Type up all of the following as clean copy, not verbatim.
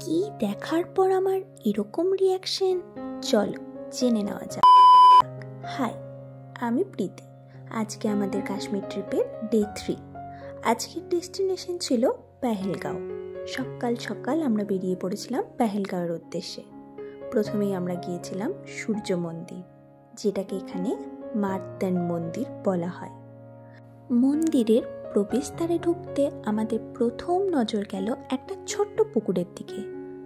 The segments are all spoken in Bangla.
কি দেখার পর আমার এরকম রিয়াকশন, চলো জেনে নেওয়া যাক। হাই, আমি প্রীতি। আজকে আমাদের কাশ্মীর ট্রিপের ডে 3। আজকের ডেস্টিনেশন ছিল পেহেলগাঁও। সকাল সকাল আমরা বেরিয়ে পড়েছিলাম পেহেলগাঁওয়ের উদ্দেশ্যে। প্রথমেই আমরা গিয়েছিলাম সূর্য মন্দির, যেটাকে এখানে মার্দান মন্দির বলা হয়। মন্দিরের প্রবেশদ্বারে ঢুকতে আমাদের প্রথম নজর গেল একটা ছোট্ট পুকুরের দিকে।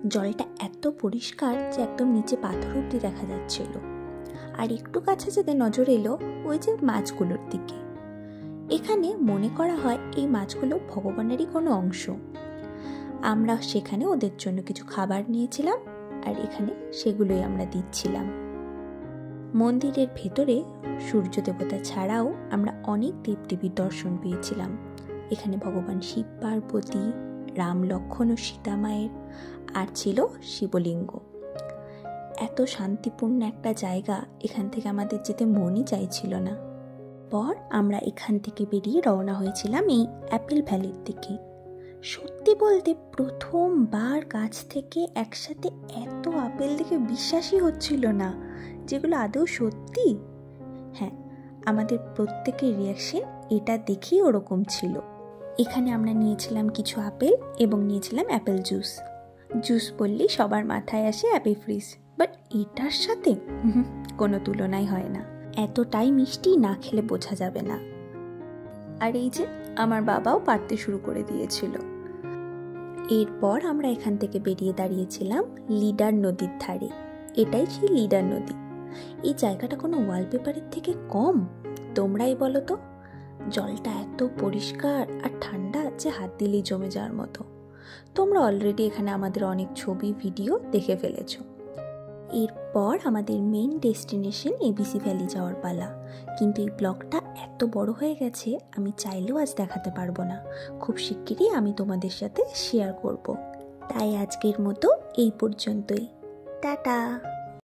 জলটা এত পরিষ্কার যে একদম নিচে পাথর অব্দি দেখা যাচ্ছিল। আর একটু কাছে যেতে নজর এলো ওই যে মাছগুলোর দিকে। এখানে মনে করা হয় এই মাছগুলো ভগবানেরই কোনো অংশ। আমরা সেখানে ওদের জন্য কিছু খাবার নিয়েছিলাম, আর এখানে সেগুলোই আমরা দিচ্ছিলাম। মন্দিরের ভেতরে সূর্য দেবতা ছাড়াও আমরা অনেক দেবদেবীর দর্শন পেয়েছিলাম। এখানে ভগবান শিব পার্বতী, রাম লক্ষ্মণ ও সীতা মায়ের, আর ছিল শিবলিঙ্গ। এত শান্তিপূর্ণ একটা জায়গা, এখান থেকে আমাদের যেতে মনই চাইছিল না। পর আমরা এখান থেকে বেরিয়ে রওনা হয়েছিলাম এই অ্যাপেল ভ্যালির দিকে। সত্যি বলতে প্রথমবার কাছ থেকে একসাথে এত আপেল দেখে বিশ্বাসই হচ্ছিল না যেগুলো আদৌ সত্যি। হ্যাঁ, আমাদের প্রত্যেকের রিয়াকশন এটা দেখেই ওরকম ছিল। এখানে আমরা নিয়েছিলাম কিছু আপেল এবং নিয়েছিলাম অ্যাপেল জুস। জুস বললেই সবার মাথায় আসে অ্যাপি ফ্রিজ, বাট এটার সাথে কোনো তুলনাই হয় না। এতটাই মিষ্টি না খেলে বোঝা যাবে না। আর এই যে আমার বাবাও পারতে শুরু করে দিয়েছিল। এরপর আমরা এখান থেকে বেরিয়ে দাঁড়িয়েছিলাম লিডার নদীর ধারে। এটাই সেই লিডার নদী। এই জায়গাটা কোনো ওয়ালপেপারের থেকে কম, তোমরাই বলো তো। জলটা এত পরিষ্কার আর ঠান্ডা যে হাত দিলেই জমে যাওয়ার মতো। তোমরা অলরেডি এখানে আমাদের অনেক ছবি ভিডিও দেখে ফেলেছো। এরপর আমাদের মেইন ডেস্টিনেশন এবিসি ভ্যালি যাওয়ার পালা। কিন্তু এই ব্লগটা এত বড় হয়ে গেছে, আমি চাইলেও আজ দেখাতে পারবো না। খুব শিগগিরই আমি তোমাদের সাথে শেয়ার করব। তাই আজকের মতো এই পর্যন্তই। টাটা।